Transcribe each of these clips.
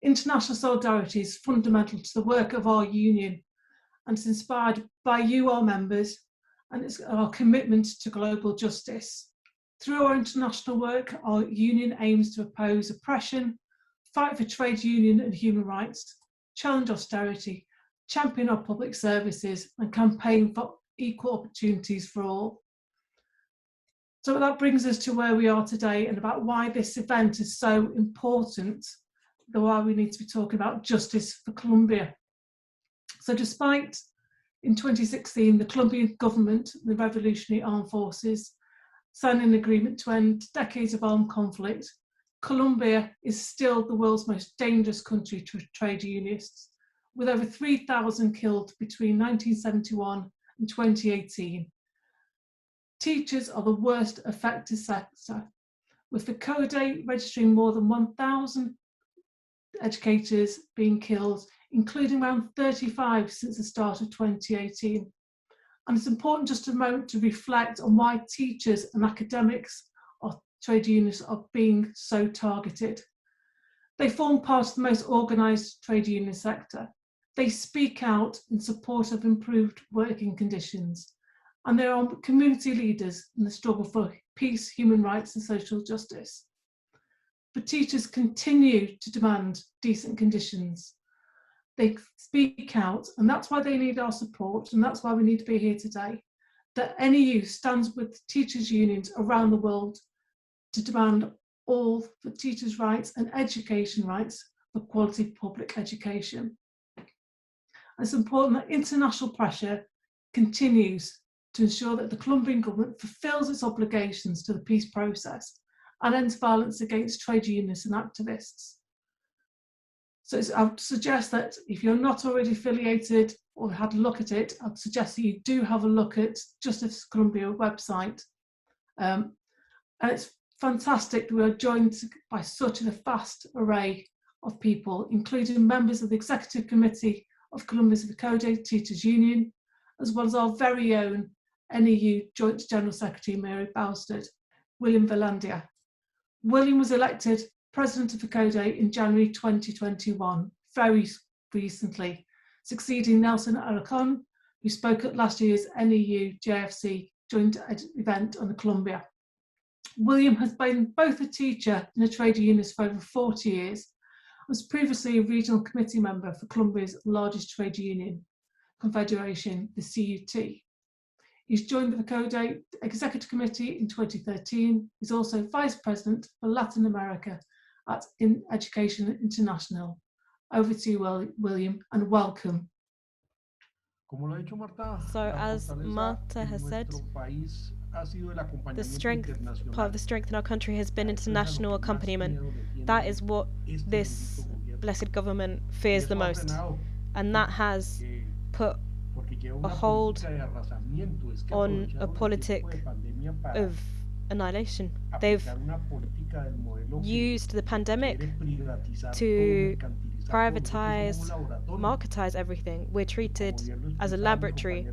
International solidarity is fundamental to the work of our union, and it's inspired by you, our members, and it's our commitment to global justice. Through our international work, our union aims to oppose oppression, fight for trade union and human rights, challenge austerity, champion our public services, and campaign for equal opportunities for all. So that brings us to where we are today and about why this event is so important, why we need to be talking about justice for Colombia. So despite, in 2016, the Colombian government, the Revolutionary Armed Forces, signing an agreement to end decades of armed conflict, Colombia is still the world's most dangerous country to trade unionists, with over 3,000 killed between 1971 and 2018. Teachers are the worst affected sector, with FECODE registering more than 1,000 educators being killed, including around 35 since the start of 2018. And it's important just a moment to reflect on why teachers and academics or trade unions are being so targeted. They form part of the most organised trade union sector. They speak out in support of improved working conditions, and they are community leaders in the struggle for peace, human rights and social justice. But teachers continue to demand decent conditions. They speak out, and that's why they need our support, and that's why we need to be here today. That NEU stands with teachers' unions around the world to demand all for teachers' rights and education rights for quality public education. And it's important that international pressure continues to ensure that the Colombian government fulfills its obligations to the peace process and ends violence against trade unionists and activists. So I would suggest that if you're not already affiliated or had a look at it, I'd suggest that you do have a look at Justice Colombia website. And it's fantastic that we are joined by such a vast array of people, including members of the Executive Committee of Colombia's FECODE Teachers Union, as well as our very own NEU Joint General Secretary, Mary Bousted, William Velandia. William was elected President of FECODE in January 2021, very recently, succeeding Nelson Aracon, who spoke at last year's NEU JFC joint event on Colombia. William has been both a teacher and a trade unionist for over 40 years, was previously a regional committee member for Colombia's largest trade union confederation, the CUT. He's joined the FECODE Executive Committee in 2013. He's also Vice President for Latin America at Education International. Over to you, William, and welcome. So as Martha has said, part of the strength in our country has been international accompaniment. That is what this blessed government fears the most. And that has put a hold on a politic of annihilation. They've used the pandemic to privatize, marketize everything. We're treated as a laboratory,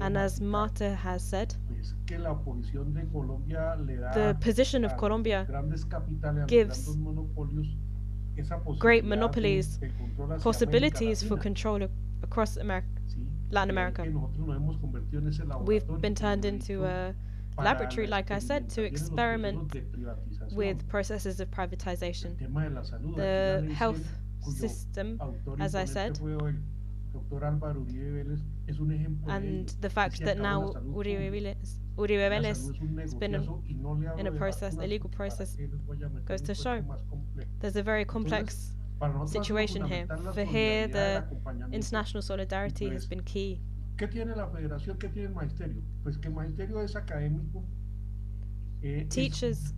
and as Marta has said, the position of Colombia gives great monopolies, possibilities for control across Latin America. We've been turned into a laboratory, like I said, to experiment with processes of privatization. The health system, as I said, and the fact that now Uribe Vélez has been in a process, a legal process, goes to show there's a very complex situation here. For here, the international solidarity has been key. Teachers,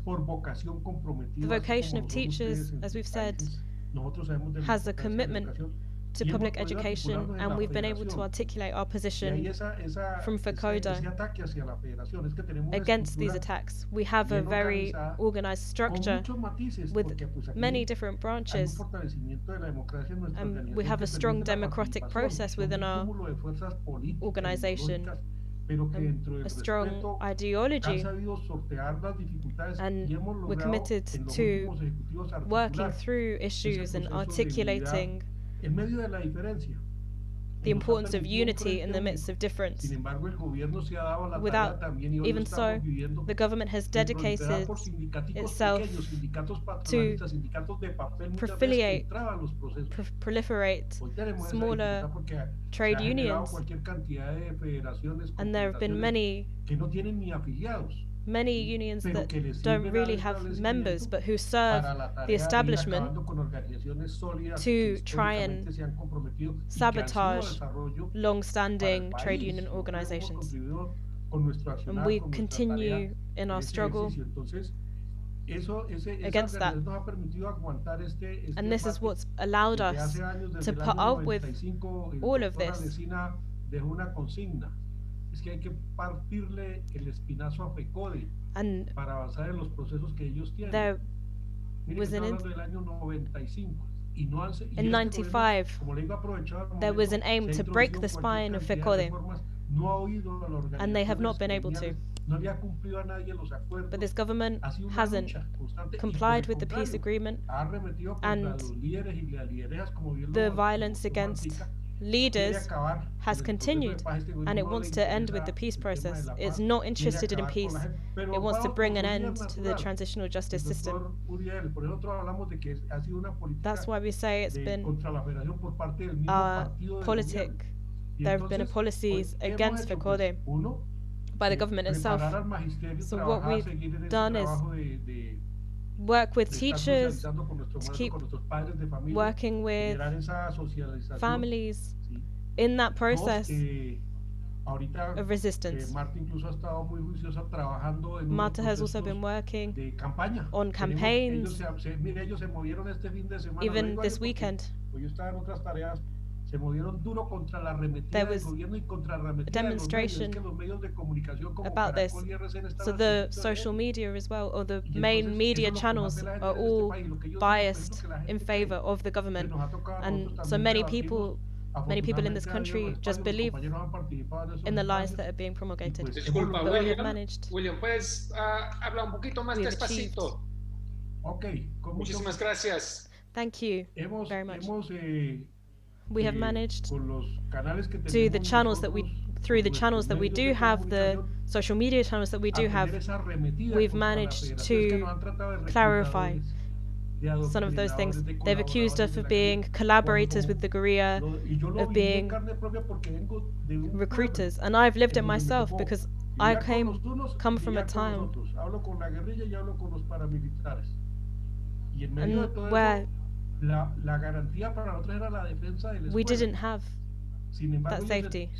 the vocation of teachers, as we've said, has a commitment to public education, and we've been able to articulate our position from FECODE against these attacks. We have a very organized structure with many different branches, and we have a strong democratic process within our organization a strong ideology, and we're committed to working through issues and articulating the importance of unity in the midst of difference. Even so, the government has dedicated itself to proliferate smaller trade unions, and there have been many unions that don't really have members but who serve the establishment to try and sabotage long-standing trade union organizations. And we continue in our struggle against that. And this is what's allowed us to put up with all of this. And there was in 95, there was an aim to break the spine of FECODE, and they have not been able to. But this government hasn't complied with the peace agreement, and the violence against leaders has continued, and it wants to end with the peace process. It's not interested in peace. It wants to bring an end to the transitional justice system. That's why we say it's been politic. There have been policies against FECODE by the government itself. So what we've done is work with teachers, to keep working with families in that process of resistance. Marth has also been working on campaigns, even this weekend. There was a demonstration about this. So the social media as well, or the main media channels, are all biased in favor of the government. And so many people in this country just believe in the lies that are being promulgated. Disculpa, But we have managed. William, ¿puedes hablar un poquito más despacito? Muchísimas gracias. Thank you very much. We have managed through the channels that we do have, the social media channels that we do have, we've managed to clarify some of those things. They've accused us of being collaborators with the guerrilla, of being recruiters, and I've lived it myself because I come from a time and where we didn't have that safety.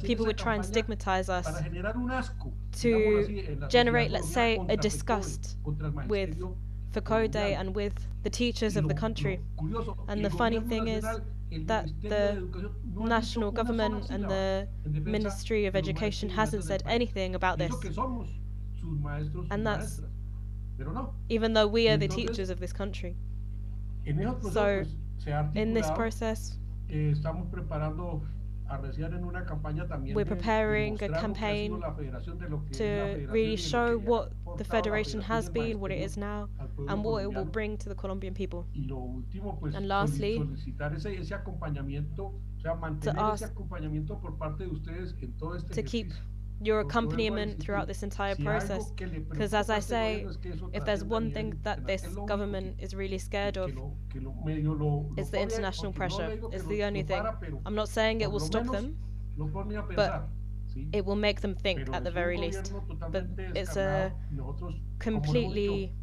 People would try and stigmatize us to generate, let's say, a disgust with FECODE and with the teachers of the country. And the funny thing is that the national government and the Ministry of Education hasn't said anything about this. And that's even though we are the teachers of this country. So, in this process, we're preparing a campaign to really show what the Federation has been, what it is now, and what it will bring to the Colombian people. And lastly, to ask to keep your accompaniment throughout this entire process, because as I say, if there's one thing that this government is really scared of, it's the international pressure. It's the only thing. I'm not saying it will stop them, but it will make them think at the very least. But it's a completely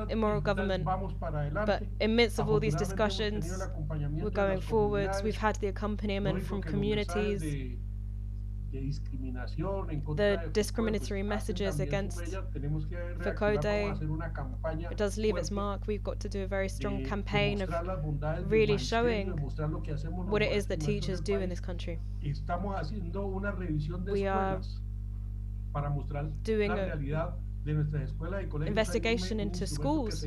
immoral government. But amidst of all these discussions, we're going forwards. We've had the accompaniment from communities, the discriminatory messages against FECODE. It does leave its mark. We've got to do a very strong campaign of really showing what it is that teachers do in this country. We are doing an investigation into schools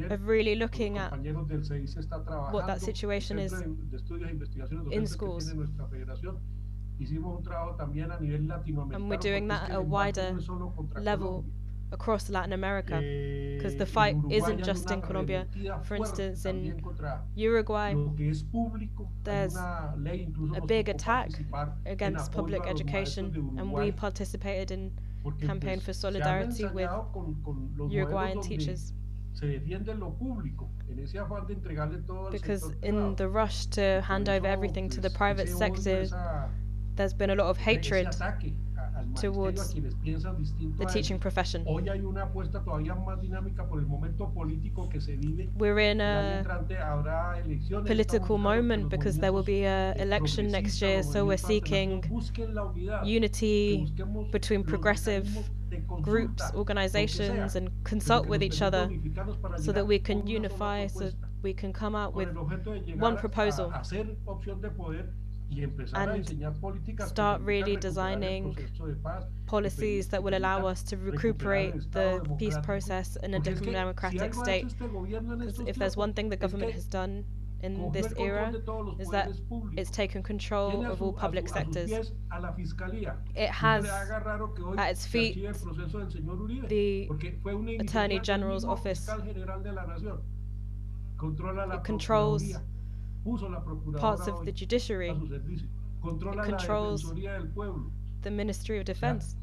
of really looking at what that situation is in schools. And we're doing that at a wider level across Latin America, because the fight isn't just in Colombia. For instance, in Uruguay, there's a big attack against public education, and we participated in campaign for solidarity with Uruguayan teachers. Because in the rush to hand over everything to the private sector, there's been a lot of hatred towards the teaching profession. We're in a political moment because there will be an election next year, so we're seeking unity between progressive groups, organizations, and consult with each other so that we can unify, so we can come out with one proposal and start really designing policies that will allow us to recuperate the peace process in a democratic state. Because if there's one thing the government has done in this era, is that it's taken control of all public sectors. It has at its feet the Attorney General's office. It controls parts of the judiciary. It controls the Ministry of Defense.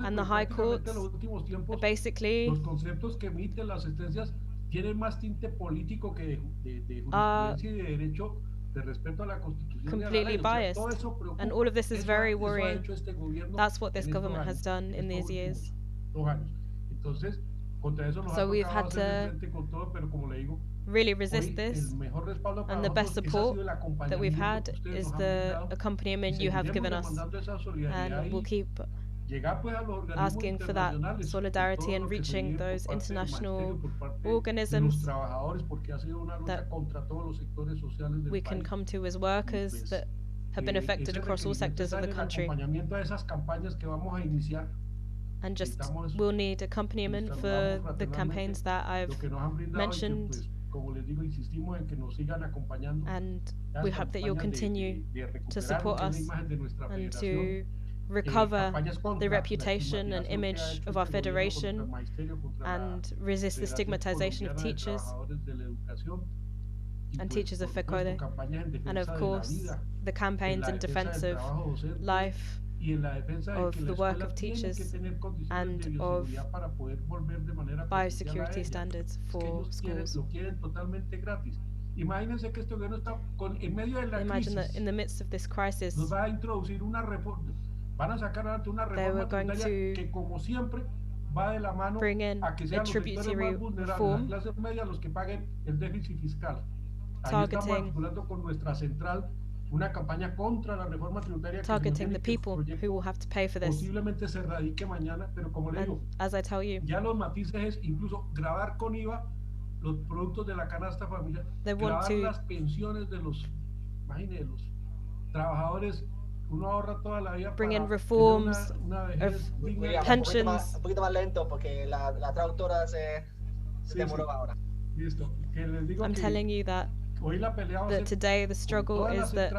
And the High Courts are basically completely biased. And all of this is very worrying. That's what this government has done in these years. So we've had to really resist this, and the best support that we've had is the accompaniment you have given us, and we'll keep asking for that solidarity and reaching those international organisms that we can come to as workers that have been affected across all sectors of the country. And just we'll need accompaniment for the campaigns that I've mentioned, and we hope that you'll continue to support us and to recover the reputation and image of our federation and resist the stigmatization of teachers and teachers of FECODE, and of course the campaigns in defense of life, of the work of teachers, and of biosecurity standards for schools. Imagine that in the midst of this crisis, they were going to bring in a tributary reform targeting the people who will have to pay for this. And as I tell you, they want to bring in reforms of pensions. I'm telling you that today the struggle is that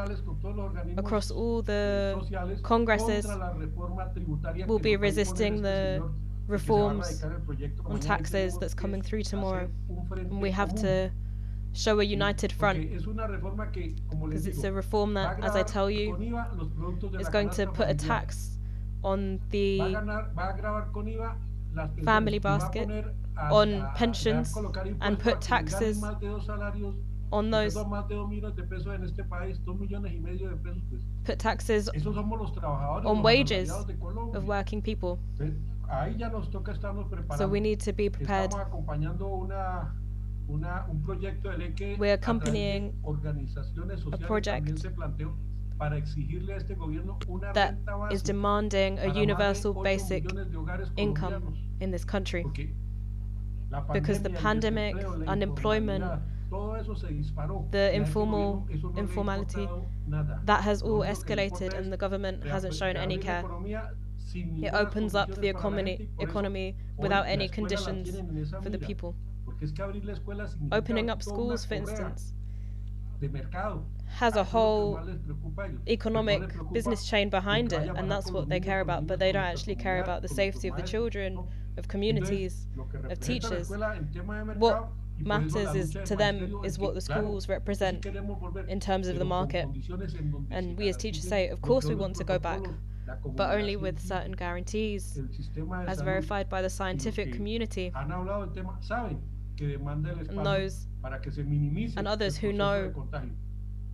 across all the congresses we'll be resisting the reforms on taxes that's coming through tomorrow, and we have to show a united front, because it's a reform that, as I tell you, is going to put a tax on the family basket, on pensions, and put taxes on those, put taxes on wages of working people. So we need to be prepared. We're accompanying a project that is demanding a universal basic income in this country, because the pandemic, unemployment, the informality, that has all escalated, and the government hasn't shown any care. It opens up the economy without any conditions for the people. Opening up schools, for instance, has a whole economic business chain behind it, and that's what they care about, but they don't actually care about the safety of the children, of communities, of teachers. What matters is to them is what the schools represent in terms of the market. And we as teachers say, of course we want to go back, but only with certain guarantees, as verified by the scientific community and those and others who know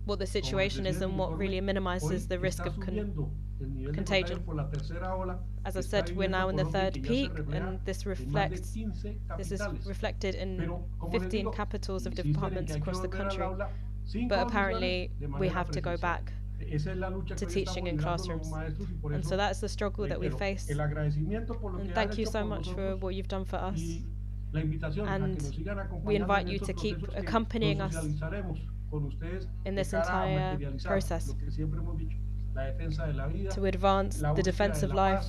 what the situation is and what really minimizes the risk of contagion. As I've said, we're now in the third peak, and this is reflected in 15 capitals of departments across the country. But apparently we have to go back to teaching in classrooms. And so that's the struggle that we face. And thank you so much for what you've done for us. And we invite you to keep accompanying us in this entire process to advance the defense of life,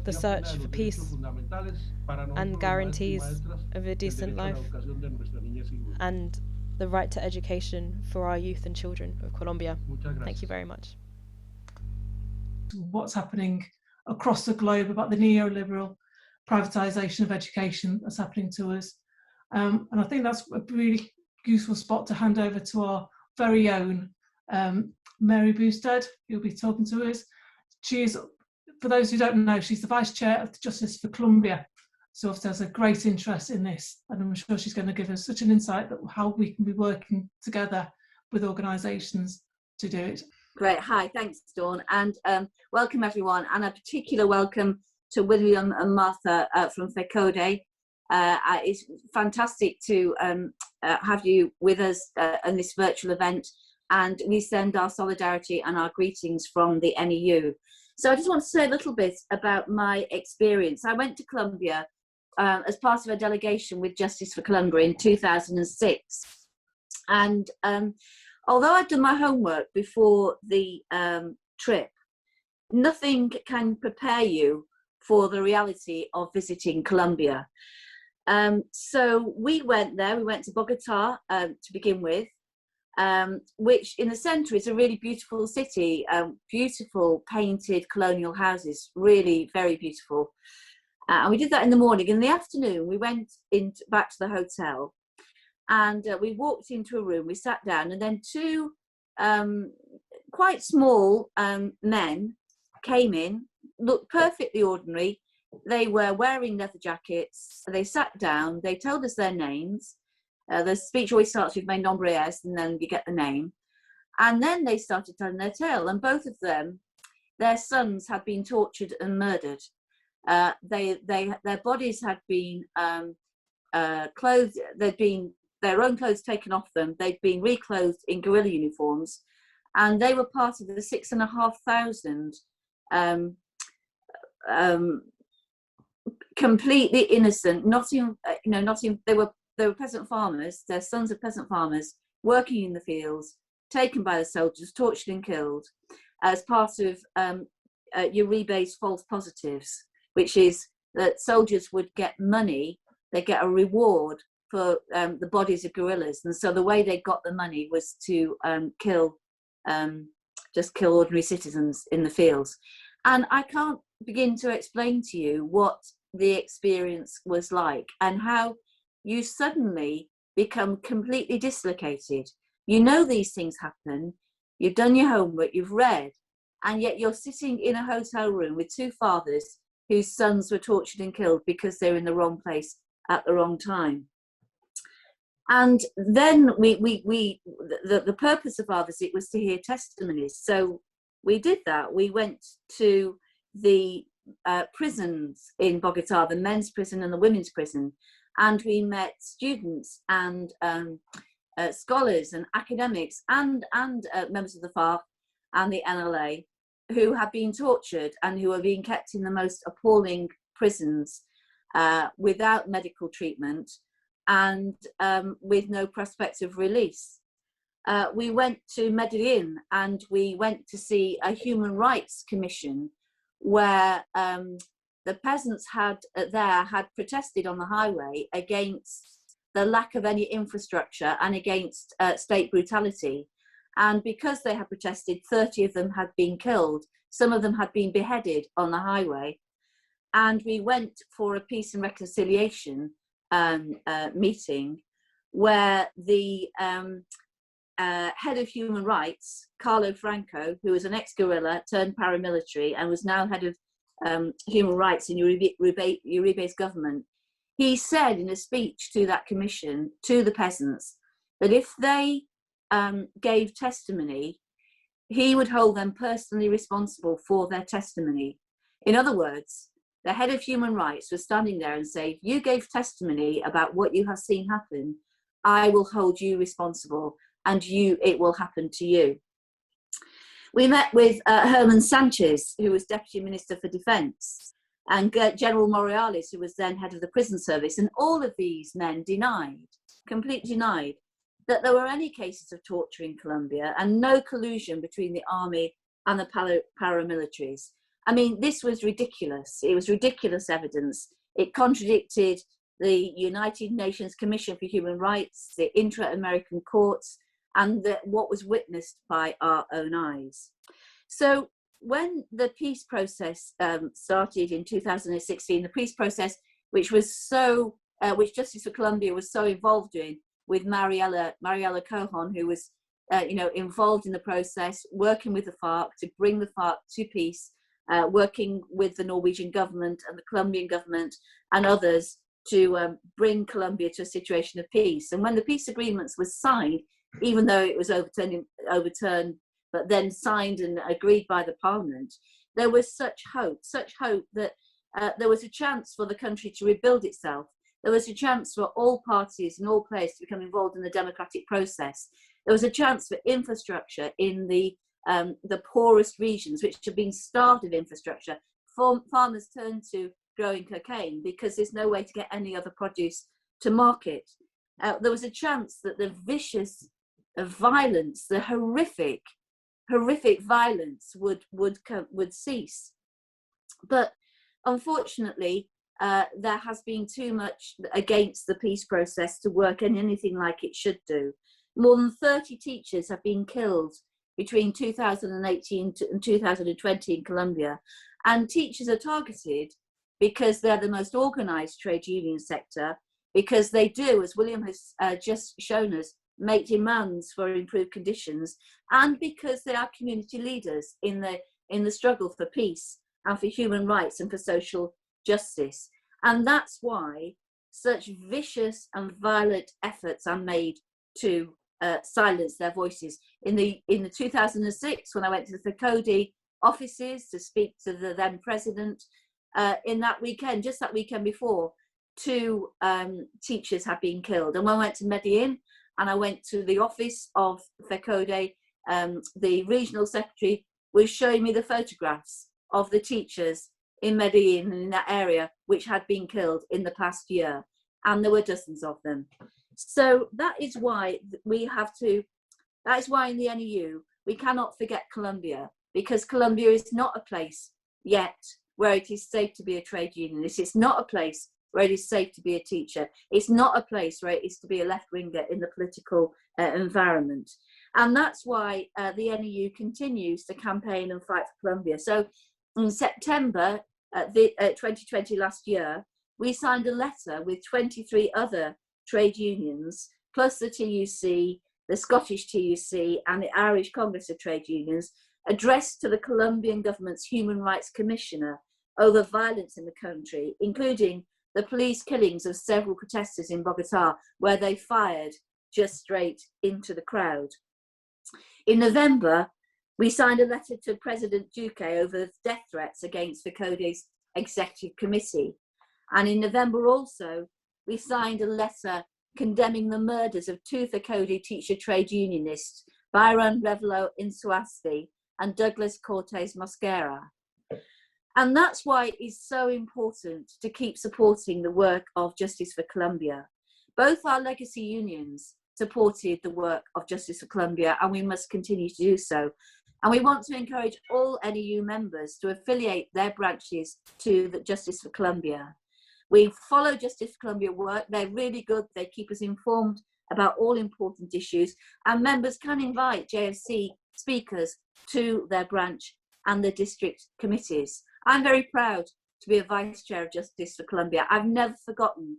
the search for peace, and guarantees of a decent life, and the right to education for our youth and children of Colombia. Thank you very much. What's happening across the globe about the neoliberal privatisation of education that's happening to us. And I think that's a really useful spot to hand over to our very own Mary Bousted, who'll be talking to us. She is, for those who don't know, she's the Vice Chair of the Justice for Colombia. So obviously has a great interest in this, and I'm sure she's going to give us such an insight that how we can be working together with organisations to do it. Great, hi, thanks Dawn, and welcome everyone, and a particular welcome to William and Martha from FECODE. It's fantastic to have you with us in this virtual event, and we send our solidarity and our greetings from the NEU. So I just want to say a little bit about my experience. I went to Colombia as part of a delegation with Justice for Colombia in 2006. And although I'd done my homework before the trip, nothing can prepare you for the reality of visiting Colombia. So we went there, we went to Bogota to begin with, which in the centre is a really beautiful city, beautiful painted colonial houses, really very beautiful. And we did that in the morning. In the afternoon, we went back to the hotel, and we walked into a room, we sat down, and then two quite small men came in, looked perfectly ordinary. They were wearing leather jackets. They sat down, they told us their names. The speech always starts with "Mi nombre es," and then you get the name. And then they started telling their tale, and both of them, their sons had been tortured and murdered. Their bodies had been clothed, there'd been their own clothes taken off them, they'd been reclothed in guerrilla uniforms, and they were part of the 6,500 completely innocent, they were peasant farmers, their sons are peasant farmers, working in the fields, taken by the soldiers, tortured and killed as part of Uribe's false positives, which is that soldiers would get money, they get a reward for the bodies of guerrillas, and so the way they got the money was to kill ordinary citizens in the fields. And I can't begin to explain to you what the experience was like, and how you suddenly become completely dislocated. You know these things happen, you've done your homework, you've read, and yet you're sitting in a hotel room with two fathers whose sons were tortured and killed because they're in the wrong place at the wrong time. And then the purpose of our visit was to hear testimonies. So we did that. We went to the prisons in Bogota, the men's prison and the women's prison, and we met students and scholars and academics and members of the FARC and the NLA who have been tortured and who are being kept in the most appalling prisons without medical treatment and with no prospect of release. We went to Medellin, and we went to see a human rights commission where the peasants had protested on the highway against the lack of any infrastructure and against state brutality. And because they had protested, 30 of them had been killed. Some of them had been beheaded on the highway. And we went for a peace and reconciliation meeting where the head of human rights, Carlo Franco, who was an ex-guerrilla turned paramilitary and was now head of human rights in Uribe's government, he said in a speech to that commission, to the peasants, that if they gave testimony, he would hold them personally responsible for their testimony. In other words, the head of human rights was standing there and saying, if you gave testimony about what you have seen happen, I will hold you responsible and it will happen to you. We met with Herman Sanchez, who was Deputy Minister for Defence, and General Morales, who was then head of the prison service. And all of these men completely denied, that there were any cases of torture in Colombia and no collusion between the army and the paramilitaries. I mean, this was ridiculous. It was ridiculous evidence. It contradicted the United Nations Commission for Human Rights, the intra-American courts, and what was witnessed by our own eyes. So when the peace process started in 2016, the peace process, which Justice for Colombia was so involved in, with Mariela Cohon, who was involved in the process, working with the FARC to bring the FARC to peace, working with the Norwegian government and the Colombian government and others to bring Colombia to a situation of peace. And when the peace agreements were signed, even though it was overturned, but then signed and agreed by the parliament, there was such hope that there was a chance for the country to rebuild itself. There was a chance for all parties and all players to become involved in the democratic process. There was a chance for infrastructure in the poorest regions, which have been starved of infrastructure. Farmers turned to growing cocaine because there's no way to get any other produce to market. There was a chance that the vicious violence, the horrific violence would cease. But unfortunately, there has been too much against the peace process to work in anything like it should do. More than 30 teachers have been killed between 2018 and 2020 in Colombia. And teachers are targeted because they're the most organised trade union sector, because they do, as William has just shown us, make demands for improved conditions, and because they are community leaders in the struggle for peace and for human rights and for social justice. And that's why such vicious and violent efforts are made to silence their voices. In the 2006, when I went to the FECODE offices to speak to the then president, in that weekend, just that weekend before, 2 teachers had been killed. And when I went to Medellin and I went to the office of FECODE, the regional secretary was showing me the photographs of the teachers in Medellin and in that area which had been killed in the past year, and there were dozens of them. So that is why in the NEU we cannot forget Colombia, because Colombia is not a place yet where it is safe to be a trade unionist. It's not a place where it is safe to be a teacher. It's not a place where it is to be a left-winger in the political environment. And that's why the NEU continues to campaign and fight for Colombia. So in September 2020, last year, we signed a letter with 23 other trade unions, plus the TUC, the Scottish TUC, and the Irish Congress of Trade Unions, addressed to the Colombian government's Human Rights Commissioner over violence in the country, including the police killings of several protesters in Bogota, where they fired just straight into the crowd. In November, we signed a letter to President Duque over death threats against FECODE's executive committee. And in November also, we signed a letter condemning the murders of 2 FECODE teacher trade unionists, Byron Revelo Insuasti and Douglas Cortez Mosquera. And that's why it is so important to keep supporting the work of Justice for Colombia. Both our legacy unions supported the work of Justice for Colombia, and we must continue to do so. And we want to encourage all NEU members to affiliate their branches to the Justice for Colombia. We follow Justice for Colombia work. They're really good. They keep us informed about all important issues, and members can invite JFC speakers to their branch and the district committees. I'm very proud to be a vice chair of Justice for Colombia. I've never forgotten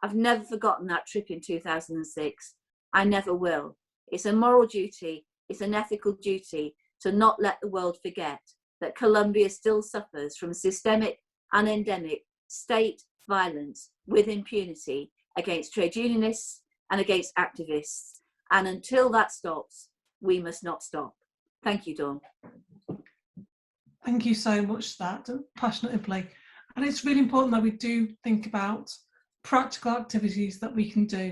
that trip in 2006. I never will. It's a moral duty, it's an ethical duty to not let the world forget that Colombia still suffers from systemic and endemic state violence with impunity against trade unionists and against activists. And until that stops, we must not stop. Thank you, Dawn. Thank you so much for that, passionately. And it's really important that we do think about practical activities that we can do.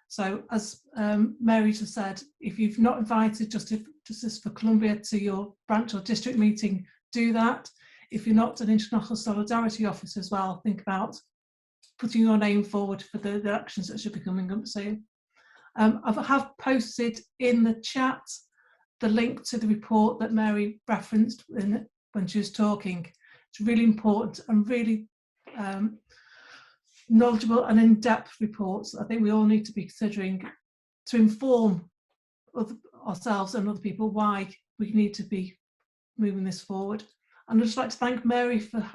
So as Mary just said, if you've not invited Justice for Colombia to your branch or district meeting, do that. If you're not an International Solidarity Office as well, think about putting your name forward for the actions that should be coming up soon. I have posted in the chat the link to the report that Mary referenced when she was talking. It's really important and really knowledgeable and in-depth reports. I think we all need to be considering to inform ourselves and other people why we need to be moving this forward. And I'd just like to thank Mary for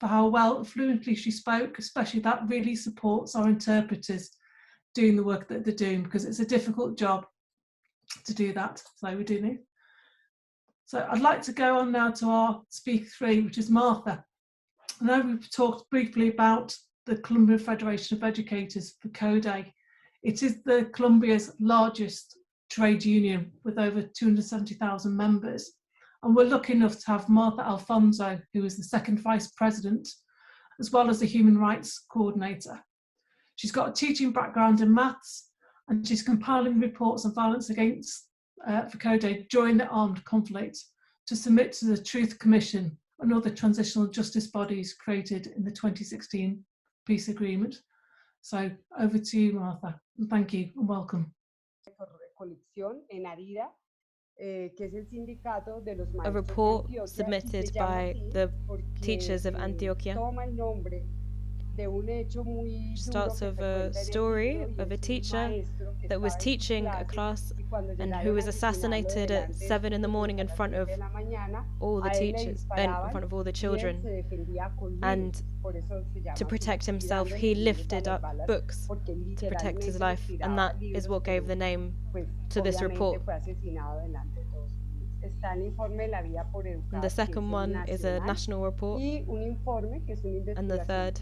how well and fluently she spoke, especially that really supports our interpreters doing the work that they're doing, because it's a difficult job to do that. So we do need. So I'd like to go on now to our speaker 3, which is Martha. I know we've talked briefly about the Colombian Federation of Educators, FECODE. It is Colombia's largest trade union with over 270,000 members. And we're lucky enough to have Martha Alfonso, who is the second vice president, as well as the human rights coordinator. She's got a teaching background in maths, and she's compiling reports on violence against FECODE during the armed conflict to submit to the Truth Commission and other transitional justice bodies created in the 2016 peace agreement. So over to you, Martha. Thank you and welcome. A report submitted by the teachers of Antioquia starts with a story of a teacher that was teaching a class and who was assassinated at 7 in the morning in front of all the teachers, in front of all the children. And to protect himself, he lifted up books to protect his life, and that is what gave the name to this report. And the second one is a national report, and the third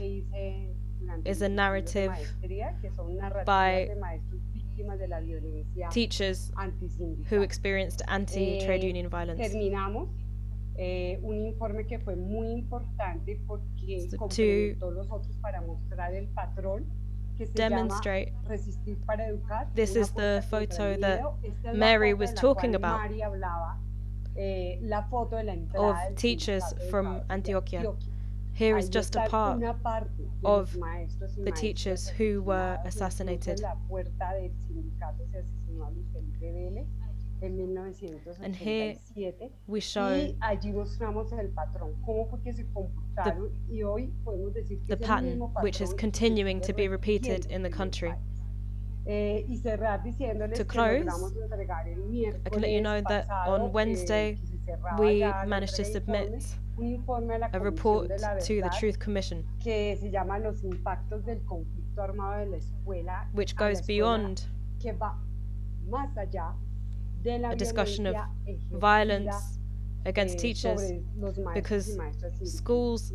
is a narrative by teachers who experienced anti-trade union violence. So to demonstrate, this is the photo that Mary was talking about of teachers from Antioquia. Here is just a part of the teachers who were assassinated. And here we show the pattern which is continuing to be repeated in the country. To close, I can let you know that on Wednesday we managed to submit a report to the Truth Commission, which goes beyond a discussion of violence against teachers, because schools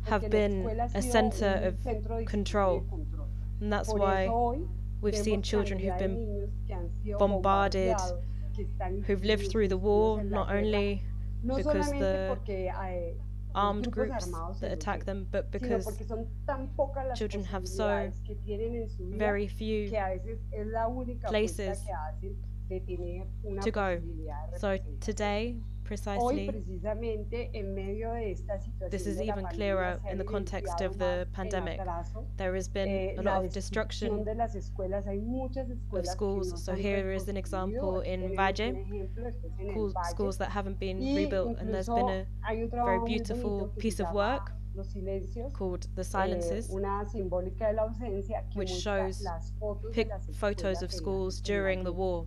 have been a center of control, and that's why we've seen children who've been bombarded, who've lived through the war, not only because the armed groups that attack them, but because children have so very few places to go. So today precisely, this is even clearer in the context of the pandemic. There has been a lot of destruction of schools. So here is an example in Valle, schools that haven't been rebuilt, and there's been a very beautiful piece of work called The Silences, which shows photos of schools during the war.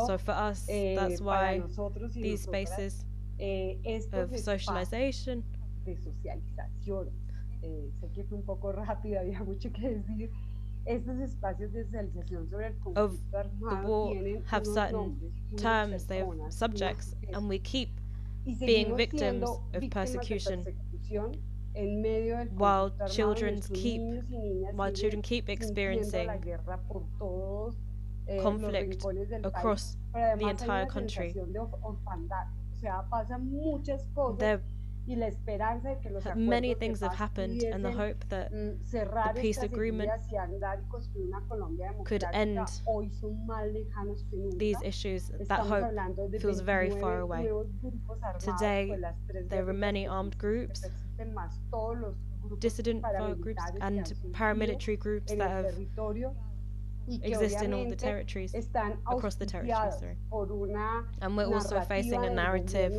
So for us, that's why these spaces of socialization, of the war, have certain terms, they have subjects, and we keep being victims of persecution while children keep experiencing conflict across the entire country. Many things have happened, and the hope that the peace agreement could end these issues, that hope feels very far away. Today, there are many armed groups, dissident groups, and paramilitary groups that have exist in all the territories, across the territories, sorry. And we're also facing a narrative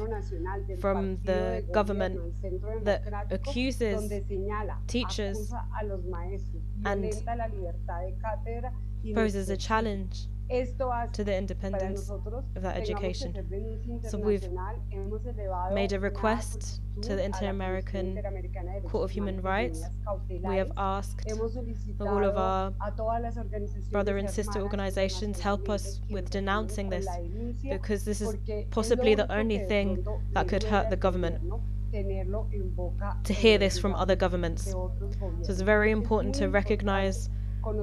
from the government that accuses teachers and poses a challenge to the independence of that education. So we've made a request to the Inter-American Court of Human Rights. We have asked all of our brother and sister organizations help us with denouncing this, because this is possibly the only thing that could hurt the government, to hear this from other governments. So it's very important to recognize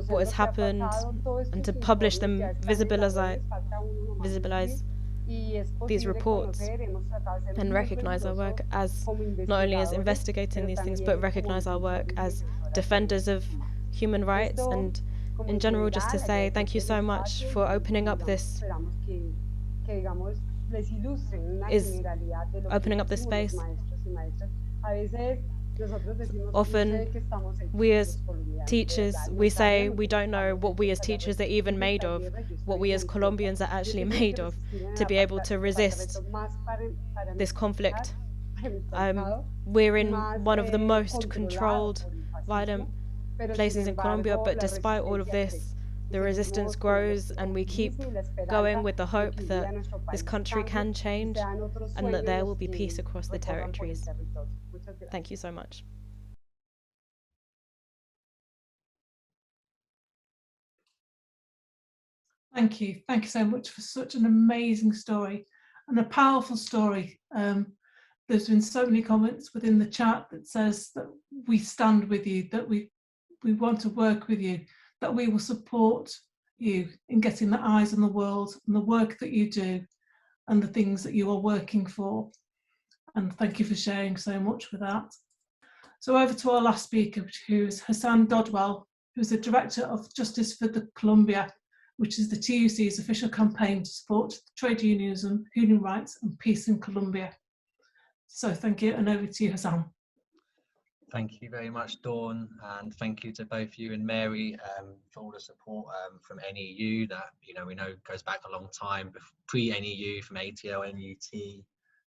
what has happened and to publish them, visibilize these reports, and recognize our work as not only as investigating these things, but recognize our work as defenders of human rights. And in general, just to say thank you so much for opening up this space. Often we as teachers, we say we don't know what we as teachers are even made of, what we as Colombians are actually made of, to be able to resist this conflict. We're in one of the most controlled, violent places in Colombia, but despite all of this, the resistance grows, and we keep going with the hope that this country can change and that there will be peace across the territories. Thank you so much. Thank you. Thank you so much for such an amazing story and a powerful story. There's been so many comments within the chat that says that we stand with you, that we want to work with you, that we will support you in getting the eyes on the world and the work that you do and the things that you are working for. And thank you for sharing so much with that. So over to our last speaker, who is Hasan Dodwell, who is the Director of Justice for the Colombia, which is the TUC's official campaign to support trade unionism, human rights and peace in Colombia. So thank you, and over to you, Hasan. Thank you very much, Dawn, and thank you to both you and Mary for all the support from NEU that we know goes back a long time, pre-NEU, from ATL, NUT,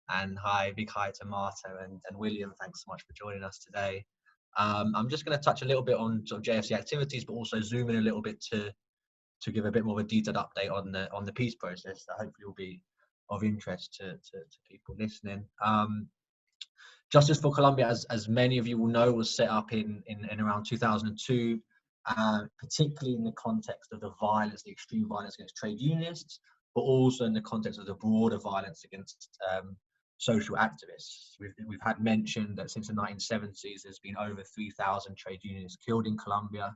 and big hi to Martha and William. Thanks so much for joining us today. I'm just going to touch a little bit on sort of JFC activities, but also zoom in a little bit to give a bit more of a detailed update on the peace process that hopefully will be of interest to people listening. Justice for Colombia, as many of you will know, was set up in around 2002, particularly in the context of the violence, the extreme violence against trade unionists, but also in the context of the broader violence against social activists. We've had mentioned that since the 1970s, there's been over 3,000 trade unionists killed in Colombia.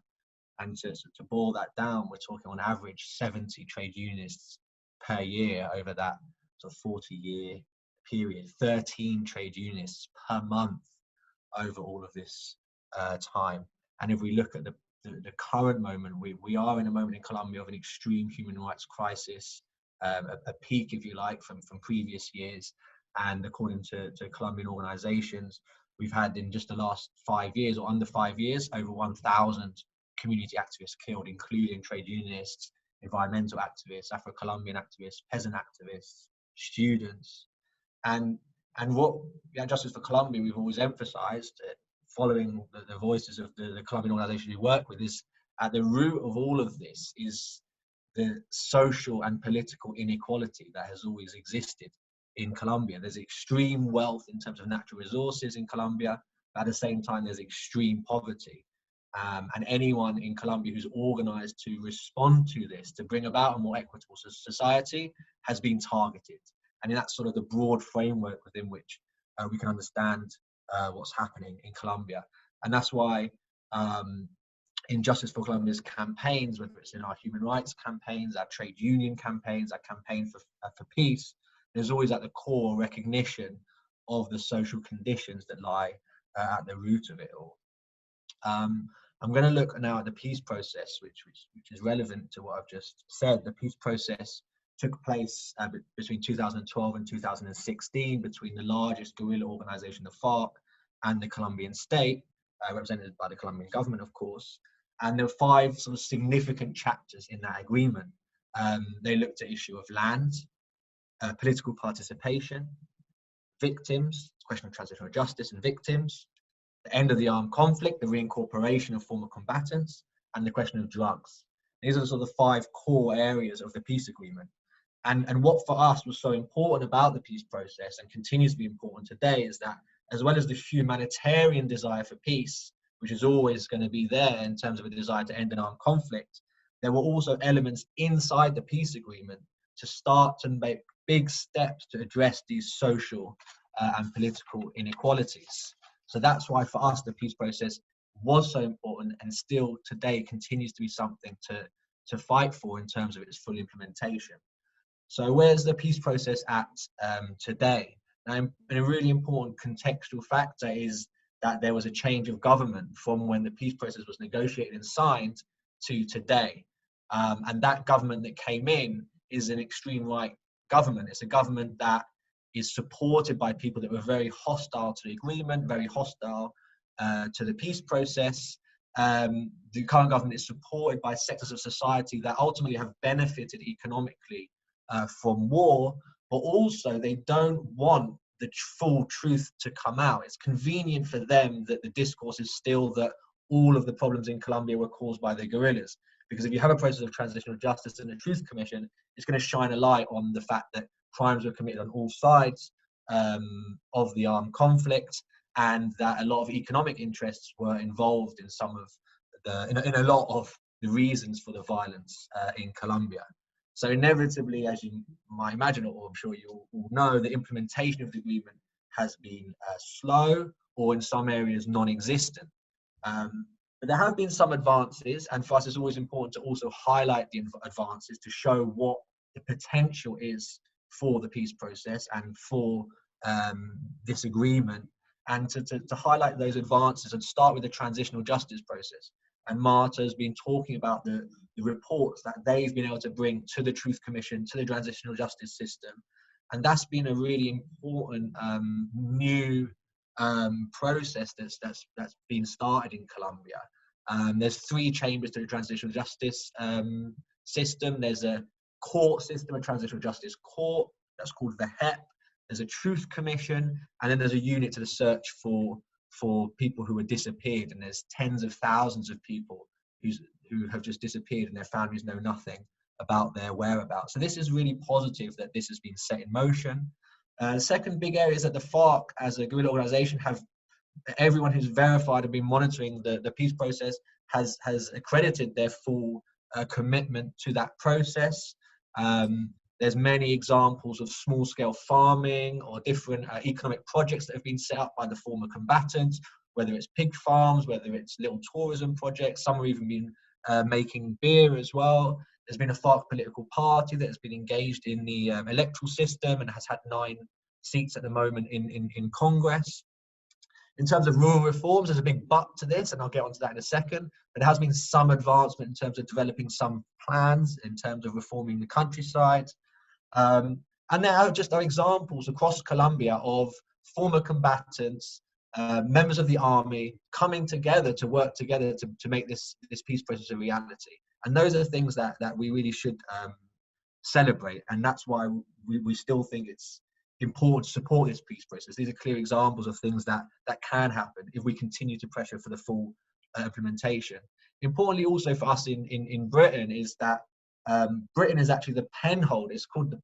And to boil that down, we're talking on average 70 trade unionists per year over that sort of 40-year period, 13 trade unionists per month over all of this time. And if we look at the current moment, we are in a moment in Colombia of an extreme human rights crisis. a peak, if you like, from previous years. And according to Colombian organizations, we've had in just the last 5 years, or under 5 years, over 1,000 community activists killed, including trade unionists, environmental activists, Afro-Colombian activists, peasant activists, students. And what Justice for Colombia, we've always emphasized, following the voices of the Colombian organization we work with, is at the root of all of this is the social and political inequality that has always existed in Colombia. There's extreme wealth in terms of natural resources in Colombia, but at the same time there's extreme poverty. And anyone in Colombia who's organized to respond to this, to bring about a more equitable society, has been targeted. And that's sort of the broad framework within which we can understand what's happening in Colombia. And that's why in Justice for Colombia's campaigns, whether it's in our human rights campaigns, our trade union campaigns, our campaign for peace, there's always at the core recognition of the social conditions that lie at the root of it all. I'm going to look now at the peace process, which is relevant to what I've just said. The peace process took place between 2012 and 2016 between the largest guerrilla organization, the FARC, and the Colombian state, represented by the Colombian government, of course. And there were 5 sort of significant chapters in that agreement. They looked at issue of land, political participation, victims, the question of transitional justice and victims, the end of the armed conflict, the reincorporation of former combatants, and the question of drugs. These are sort of the 5 core areas of the peace agreement. And what for us was so important about the peace process, and continues to be important today, is that as well as the humanitarian desire for peace, which is always going to be there in terms of a desire to end an armed conflict, there were also elements inside the peace agreement to start to make big steps to address these social and political inequalities. So that's why for us the peace process was so important, and still today continues to be something to fight for in terms of its full implementation. So where's the peace process at today? Now, a really important contextual factor is that there was a change of government from when the peace process was negotiated and signed to today. And that government that came in is an extreme right government. It's a government that is supported by people that were very hostile to the agreement, very hostile to the peace process. The current government is supported by sectors of society that ultimately have benefited economically from war, but also they don't want the full truth to come out. It's convenient for them that the discourse is still that all of the problems in Colombia were caused by the guerrillas. Because if you have a process of transitional justice and a truth commission, it's going to shine a light on the fact that crimes were committed on all sides of the armed conflict, and that a lot of economic interests were involved in some of in a lot of the reasons for the violence in Colombia. So inevitably, as you might imagine, or I'm sure you all know, the implementation of the agreement has been slow, or in some areas non-existent. But there have been some advances, and for us it's always important to also highlight the advances to show what the potential is for the peace process and for this agreement, and to highlight those advances and start with the transitional justice process. And Marth has been talking about the reports that they've been able to bring to the Truth Commission, to the transitional justice system. And that's been a really important new process that's been started in Colombia. There's 3 chambers to the transitional justice system. There's a court system, a transitional justice court, that's called the HEP. There's a Truth Commission, and then there's a unit to the search for people who were disappeared, and there's tens of thousands of people who have just disappeared and their families know nothing about their whereabouts. So this is really positive that this has been set in motion. The second big area is that the FARC as a guerrilla organization have, everyone who's verified and been monitoring the peace process has accredited their full commitment to that process. There's many examples of small-scale farming or different economic projects that have been set up by the former combatants, whether it's pig farms, whether it's little tourism projects. Some have even been making beer as well. There's been a FARC political party that has been engaged in the electoral system and has had 9 seats at the moment in Congress. In terms of rural reforms, there's a big but to this, and I'll get onto that in a second. But there has been some advancement in terms of developing some plans in terms of reforming the countryside. And there are just examples across Colombia of former combatants, members of the army coming together to work together to make this peace process a reality. And those are things that we really should celebrate. And that's why we still think it's important to support this peace process. These are clear examples of things that can happen if we continue to pressure for the full implementation. Importantly also for us in Britain is that Britain is actually the pen holder. It's called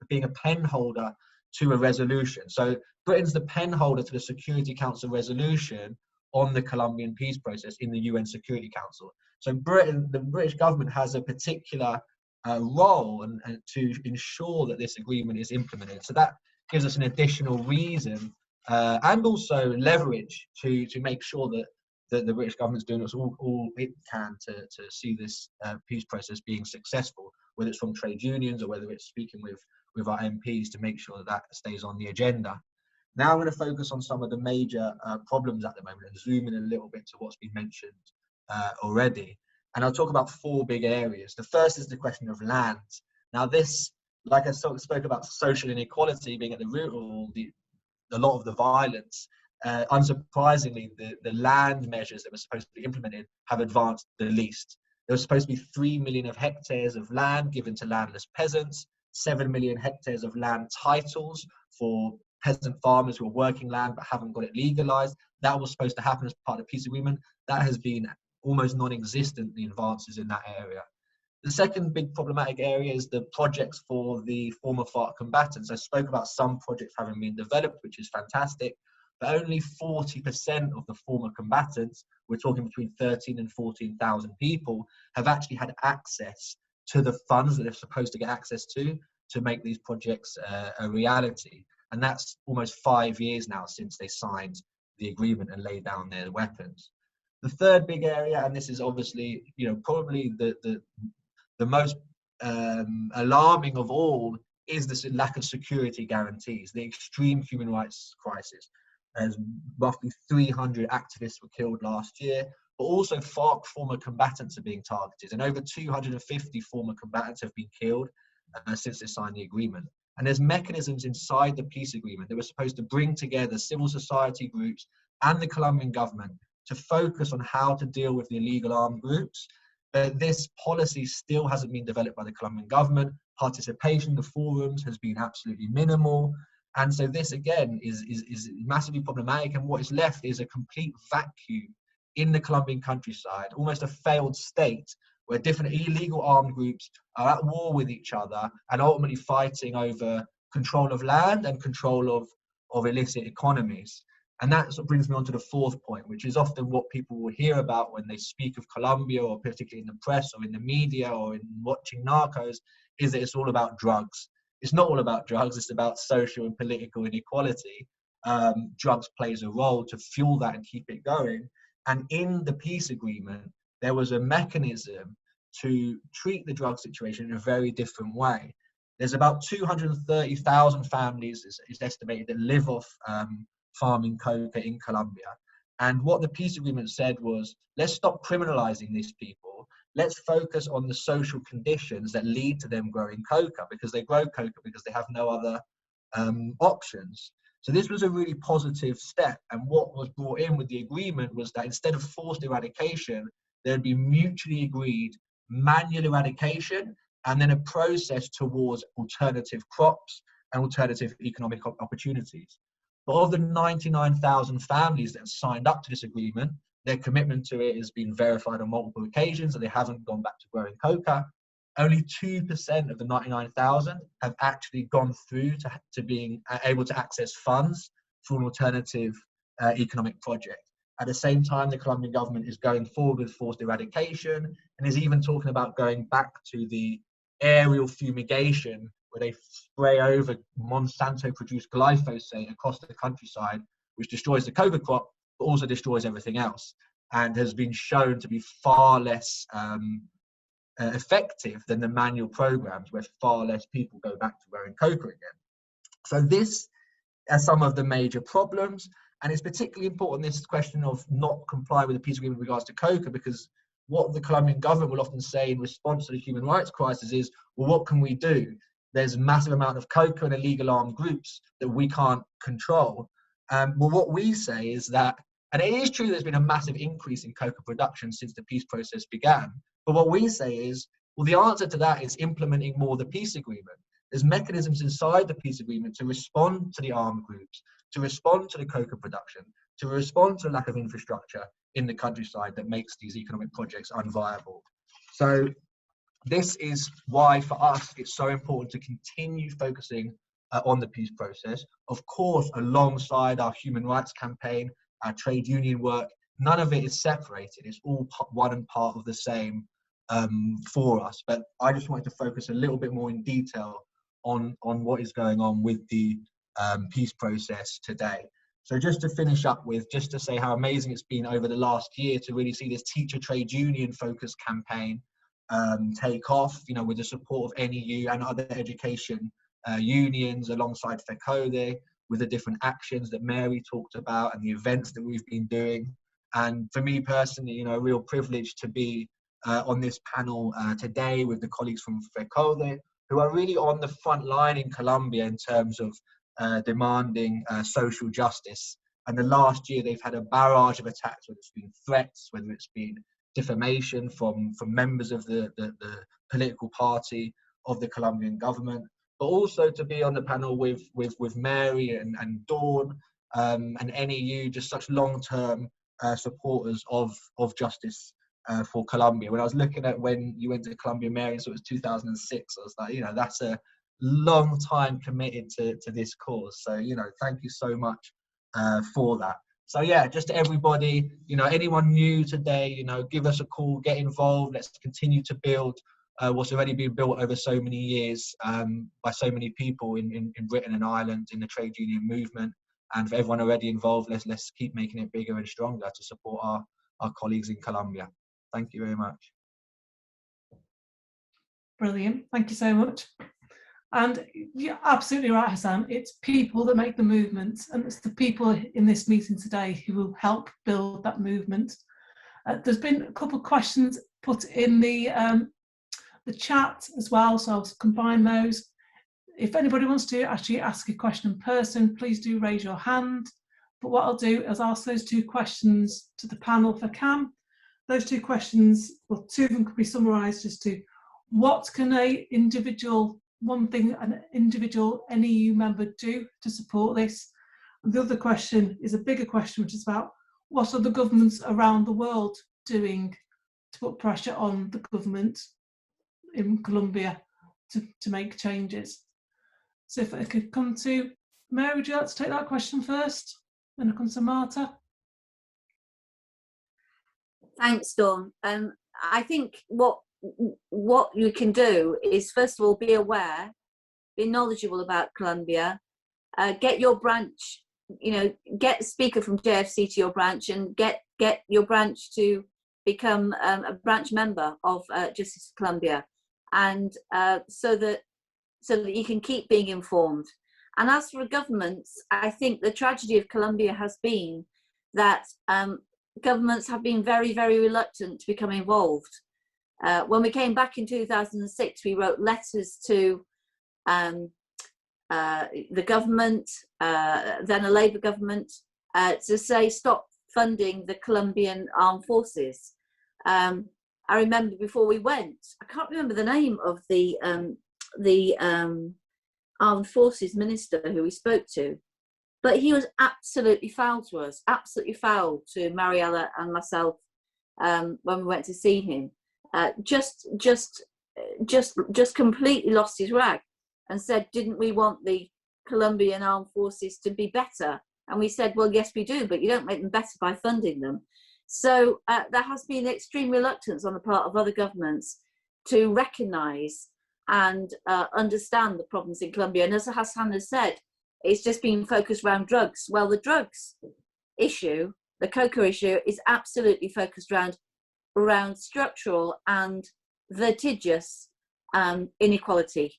being a pen holder to a resolution. So Britain's the pen holder to the Security Council resolution on the Colombian peace process in the UN Security Council. So the British government has a particular role and to ensure that this agreement is implemented. So that gives us an additional reason and also leverage to make sure that the British government's doing all it can to see this peace process being successful, whether it's from trade unions or whether it's speaking with our MPs to make sure that stays on the agenda. Now I'm going to focus on some of the major problems at the moment and zoom in a little bit to what's been mentioned already. And I'll talk about 4 big areas. The first is the question of land. Now this, like I spoke about social inequality being at the root of a lot of the violence, unsurprisingly, the land measures that were supposed to be implemented have advanced the least. There was supposed to be 3 million of hectares of land given to landless peasants, 7 million hectares of land titles for peasant farmers who are working land but haven't got it legalized. That was supposed to happen as part of the peace agreement. That has been almost non-existent, the advances in that area. The second big problematic area is the projects for the former FARC combatants. I spoke about some projects having been developed, which is fantastic, but only 40% of the former combatants, we're talking between 13 and 14,000 people, have actually had access to the funds that they're supposed to get access to make these projects a reality. And that's almost 5 years now since they signed the agreement and laid down their weapons. The third big area, and this is obviously, probably the most alarming of all, is this lack of security guarantees, the extreme human rights crisis. As roughly 300 activists were killed last year, but also FARC former combatants are being targeted, and over 250 former combatants have been killed since they signed the agreement. And there's mechanisms inside the peace agreement that were supposed to bring together civil society groups and the Colombian government to focus on how to deal with the illegal armed groups. But this policy still hasn't been developed by the Colombian government. Participation in the forums has been absolutely minimal. And so this, again, is massively problematic. And what is left is a complete vacuum in the Colombian countryside, almost a failed state, where different illegal armed groups are at war with each other and ultimately fighting over control of land and control of illicit economies. And that sort of brings me on to the 4th point, which is often what people will hear about when they speak of Colombia, or particularly in the press or in the media or in watching Narcos, is that it's all about drugs. It's not all about drugs, it's about social and political inequality. Drugs plays a role to fuel that and keep it going. And in the peace agreement, there was a mechanism to treat the drug situation in a very different way. There's about 230,000 families, is estimated, that live off farming coca in Colombia. And what the peace agreement said was, let's stop criminalizing these people. Let's focus on the social conditions that lead to them growing coca, because they grow coca because they have no other options. So this was a really positive step. And what was brought in with the agreement was that instead of forced eradication, there'd be mutually agreed manual eradication, and then a process towards alternative crops and alternative economic opportunities. But of the 99,000 families that have signed up to this agreement, their commitment to it has been verified on multiple occasions, and they haven't gone back to growing coca. Only 2% of the 99,000 have actually gone through to being able to access funds for an alternative economic project. At the same time, the Colombian government is going forward with forced eradication and is even talking about going back to the aerial fumigation, where they spray over Monsanto-produced glyphosate across the countryside, which destroys the coca crop, but also destroys everything else, and has been shown to be far less effective than the manual programs, where far less people go back to growing coca again. So this are some of the major problems. And it's particularly important, this question of not complying with the peace agreement with regards to coca, because what the Colombian government will often say in response to the human rights crisis is, well, what can we do? there's a massive amount of Coca and illegal armed groups that we can't control. Well, what we say is that, and it is true there's been a massive increase in Coca production since the peace process began, but what we say is, well, the answer to that is implementing more of the peace agreement. There's mechanisms inside the peace agreement to respond to the armed groups, to respond to the Coca production, to respond to the lack of infrastructure in the countryside that makes these economic projects unviable. So this is why, for us, it's so important to continue focusing on the peace process. Of course, alongside our human rights campaign, our trade union work, none of it is separated. It's all one and part of the same for us. But I just wanted to focus a little bit more in detail on what is going on with the peace process today. So just to finish up with, just to say how amazing it's been over the last year to really see this teacher trade union focused campaign take off, you know, with the support of NEU and other education unions alongside FECODE, with the different actions that Mary talked about and the events that we've been doing. And for me personally, you know, a real privilege to be on this panel today with the colleagues from FECODE, who are really on the front line in Colombia in terms of demanding social justice. And the last year they've had a barrage of attacks, whether it's been threats, whether it's been defamation from members of the political party of the Colombian government, but also to be on the panel with Mary and Dawn and NEU, just such long-term supporters of justice for Colombia. When I was looking at when you went to Colombia, Mary, so it was 2006, I was like, you know, that's a long time committed to this cause. So, you know, thank you so much for that. So yeah, just to everybody, you know, anyone new today, you know, give us a call, get involved. Let's continue to build what's already been built over so many years by so many people in Britain and Ireland in the trade union movement. And for everyone already involved, let's keep making it bigger and stronger to support our colleagues in Colombia. Thank you very much. Brilliant, thank you so much. And you're absolutely right, Hasan. It's people that make the movement, and it's the people in this meeting today who will help build that movement. There's been a couple of questions put in the chat as well, so I'll combine those. If anybody wants to actually ask a question in person, please do raise your hand. But what I'll do is ask those two questions to the panel for Cam. Those two questions, well, two of them could be summarised as to what can one thing an individual NEU member do to support this? And the other question is a bigger question, which is about what are the governments around the world doing to put pressure on the government in Colombia to make changes. So if I could come to Mary, would you like to take that question first? Then I'll come to Martha. Thanks, Dawn. I think what you can do is, first of all, be aware, be knowledgeable about Colombia, get your branch, you know, get a speaker from JFC to your branch and get your branch to become a branch member of Justice Colombia, and so that you can keep being informed. And as for governments, I think the tragedy of Colombia has been that governments have been very, very reluctant to become involved. When we came back in 2006, we wrote letters to the government, then a Labour government, to say stop funding the Colombian armed forces. I remember before we went, I can't remember the name of the armed forces minister who we spoke to, but he was absolutely foul to us, absolutely foul to Mariella and myself when we went to see him. Just completely lost his rag and said, didn't we want the Colombian armed forces to be better? And we said, well, yes, we do, but you don't make them better by funding them. So there has been extreme reluctance on the part of other governments to recognise and understand the problems in Colombia. And as Hasan has said, it's just been focused around drugs. Well, the drugs issue, the Coca issue, is absolutely focused around structural and litigious inequality.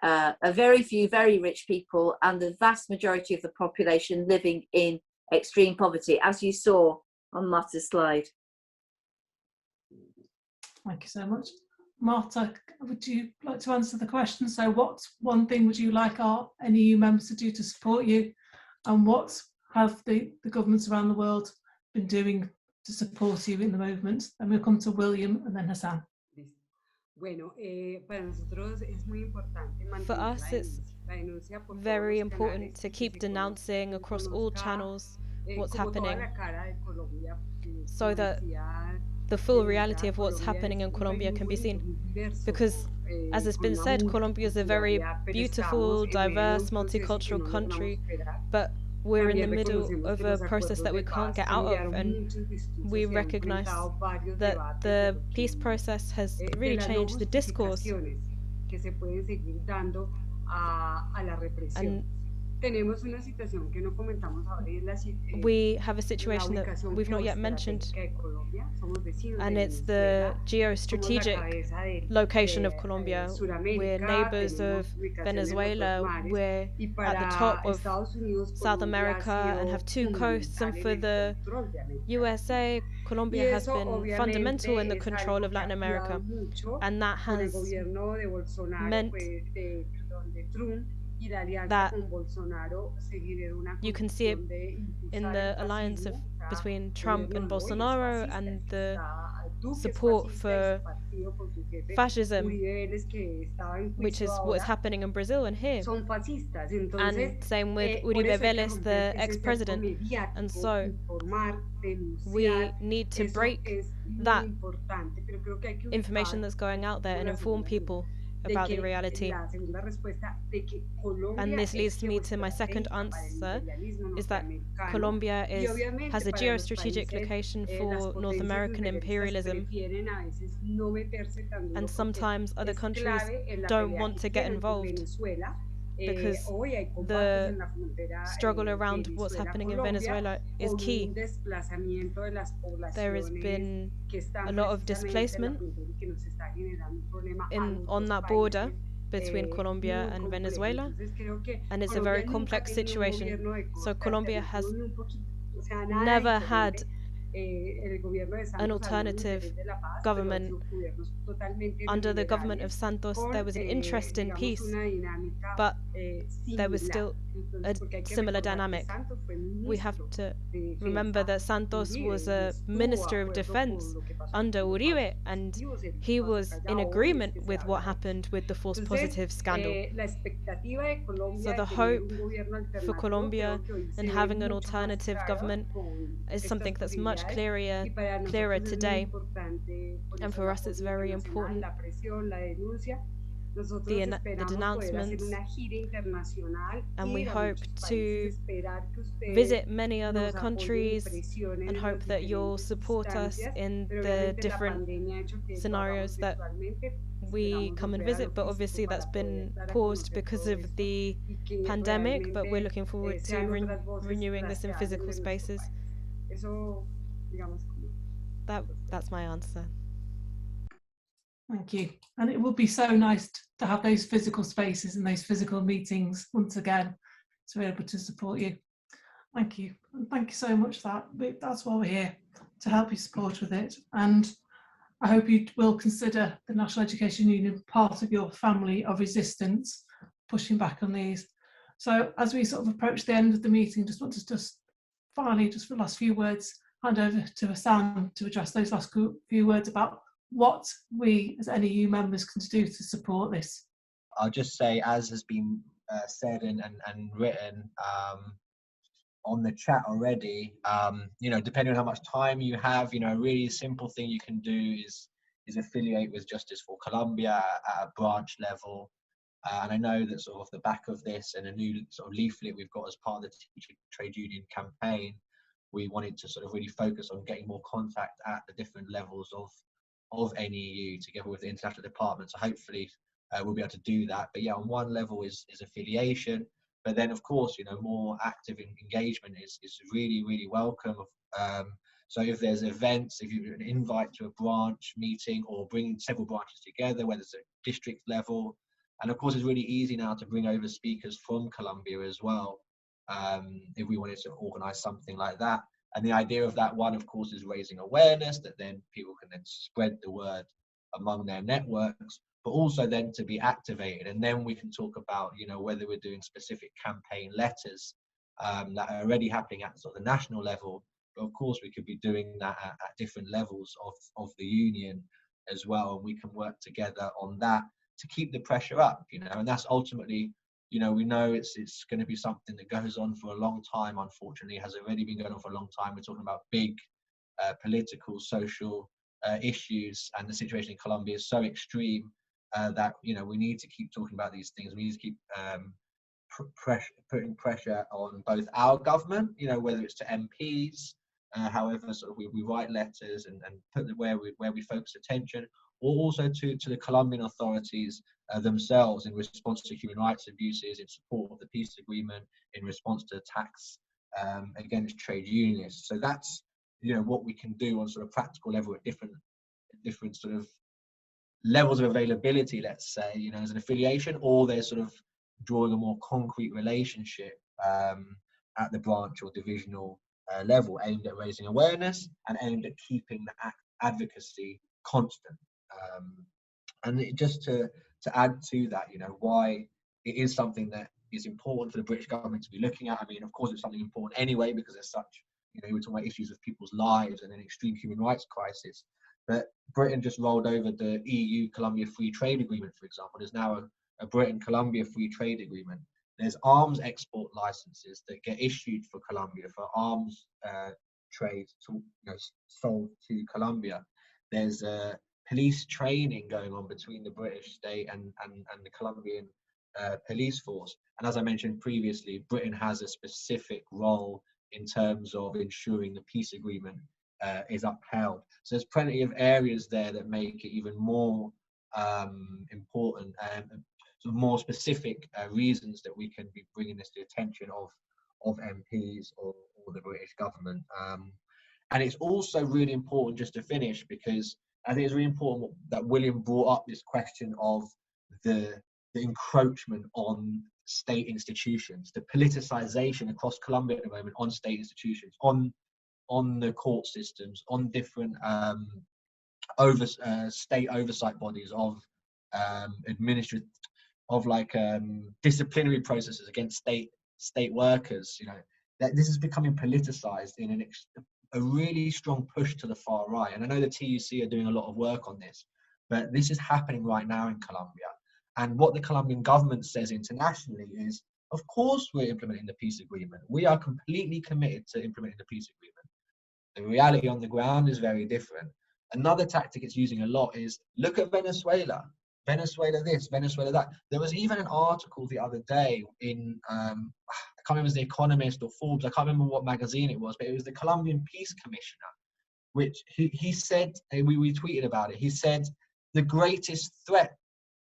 A very few very rich people and the vast majority of the population living in extreme poverty, as you saw on Marth's slide. Thank you so much. Marta, would you like to answer the question? So what one thing would you like our NEU members to do to support you, and what have the governments around the world been doing to support you in the movement? And we'll come to William and then Hasan. For us, it's very important to keep denouncing across all channels what's happening, so that the full reality of what's happening in Colombia can be seen. Because, as has been said, Colombia is a very beautiful, diverse, multicultural country, but we're in the middle of a process that we can't get out of, and we recognize that the peace process has really changed the discourse. And we have a situation that we've not yet mentioned, and it's the geostrategic location of Colombia. We're neighbors of Venezuela, we're at the top of South America and have two coasts, and for the USA, Colombia has been fundamental in the control of Latin America, and that has meant that you can see it in the alliance between Trump and Bolsonaro, and the support for fascism, which is what is happening in Brazil and here, and same with Uribe Vélez, the ex-president. And so we need to break that information that's going out there and inform people about the reality. And this leads me to my second answer, is that Colombia has a geostrategic location for North American imperialism, and sometimes other countries don't want to get involved because the struggle around what's happening in Venezuela is key. There has been a lot of displacement on that border between Colombia and Venezuela, and it's a very complex situation. So Colombia has never had an alternative government. Under the government of Santos, there was an interest in peace, but there was still a similar dynamic. We have to remember that Santos was a minister of defense under Uribe, and he was in agreement with what happened with the false positive scandal. So the hope for Colombia and having an alternative government is something that's much clearer today, and for us it's very important. The denouncements, and we hope to visit many other countries and hope that you'll support us in the different scenarios that we come and visit, but obviously that's been paused because of the pandemic, but we're looking forward to renewing this in physical spaces. That's my answer. Thank you. And it would be so nice to have those physical spaces and those physical meetings once again to be able to support you. Thank you. And thank you so much for that. That's why we're here, to help you support with it. And I hope you will consider the National Education Union part of your family of resistance, pushing back on these. So as we sort of approach the end of the meeting, just want to finally, just for the last few words, hand over to Hasan to address those last few words about what we as NEU members can do to support this. I'll just say, as has been said and written on the chat already, you know, depending on how much time you have, you know, a really simple thing you can do is affiliate with Justice for Colombia at a branch level. And I know that sort of off the back of this and a new sort of leaflet we've got as part of the Teacher Trade Union campaign, we wanted to sort of really focus on getting more contact at the different levels of NEU together with the international department. So hopefully we'll be able to do that. But yeah, on one level is affiliation, but then of course, you know, more active engagement is really, really welcome. So if there's events, if you an invite to a branch meeting or bringing several branches together, whether it's at district level, and of course it's really easy now to bring over speakers from Colombia as well, if we wanted to organize something like that. And the idea of that one, of course, is raising awareness that then people can then spread the word among their networks, but also then to be activated. And then we can talk about, you know, whether we're doing specific campaign letters that are already happening at sort of the national level. But of course, we could be doing that at different levels of the union as well. And we can work together on that to keep the pressure up, you know, and that's ultimately, you know, we know it's going to be something that goes on for a long time. Unfortunately, it has already been going on for a long time. We're talking about big political, social issues, and the situation in Colombia is so extreme that, you know, we need to keep talking about these things. We need to keep putting pressure on both our government, you know, whether it's to MPs, however sort of we write letters and put them where we focus attention, or also to the Colombian authorities themselves in response to human rights abuses, in support of the peace agreement, in response to attacks against trade unionists. So that's, you know, what we can do on sort of practical level at different sort of levels of availability, let's say, you know, as an affiliation, or they're sort of drawing a more concrete relationship at the branch or divisional level, aimed at raising awareness and aimed at keeping the advocacy constant. And just to add to that, you know, why it is something that is important for the British government to be looking at. I mean, of course, it's something important anyway, because there's such, you know, we're talking about issues of people's lives and an extreme human rights crisis. But Britain just rolled over the EU-Colombia Free Trade Agreement, for example. There's now a Britain-Colombia Free Trade Agreement. There's arms export licenses that get issued for Colombia for arms trade to, you know, sold to Colombia. There's police training going on between the British state and the Colombian police force. And as I mentioned previously, Britain has a specific role in terms of ensuring the peace agreement is upheld. So there's plenty of areas there that make it even more important and more specific reasons that we can be bringing this to the attention of MPs or the British government. And it's also really important, just to finish, because I think it's really important that William brought up this question of the encroachment on state institutions, the politicization across Colombia at the moment on state institutions, on the court systems, on different state oversight bodies of administrative, of like disciplinary processes against state workers. You know, that this is becoming politicized in a really strong push to the far right. And I know the TUC are doing a lot of work on this, but this is happening right now in Colombia. And what the Colombian government says internationally is, of course, we're implementing the peace agreement. We are completely committed to implementing the peace agreement. The reality on the ground is very different. Another tactic it's using a lot is, look at Venezuela. Venezuela this, Venezuela that. There was even an article the other day in, I can't remember if it was The Economist or Forbes, I can't remember what magazine it was, but it was the Colombian Peace Commissioner, which he said, we tweeted about it, he said, the greatest threat,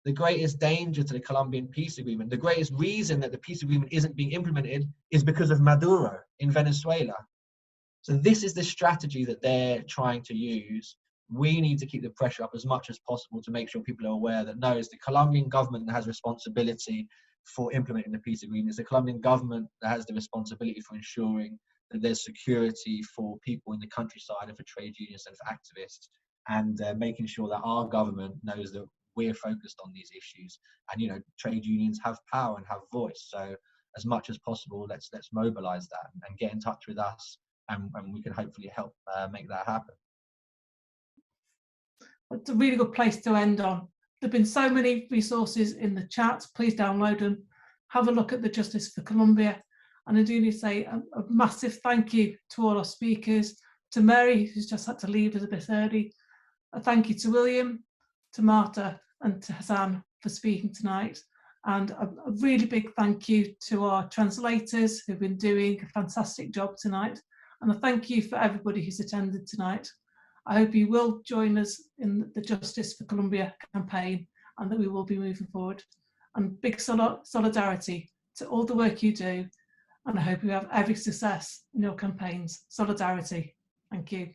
the greatest danger to the Colombian peace agreement, the greatest reason that the peace agreement isn't being implemented is because of Maduro in Venezuela. So this is the strategy that they're trying to use. We need to keep the pressure up as much as possible to make sure people are aware that no, it's the Colombian government that has responsibility for implementing the peace agreement. It's the Colombian government that has the responsibility for ensuring that there's security for people in the countryside and for trade unions and for activists, and making sure that our government knows that we're focused on these issues. And, you know, trade unions have power and have voice. So as much as possible, let's mobilize that and get in touch with us, and we can hopefully help make that happen. It's a really good place to end on. There have been so many resources in the chat. Please download them. Have a look at the Justice for Colombia. And I do need to say a massive thank you to all our speakers, to Mary, who's just had to leave us a bit early. A thank you to William, to Martha, and to Hasan for speaking tonight. And a really big thank you to our translators who've been doing a fantastic job tonight. And a thank you for everybody who's attended tonight. I hope you will join us in the Justice for Colombia campaign, and that we will be moving forward. And big solidarity to all the work you do. And I hope you have every success in your campaigns. Solidarity. Thank you.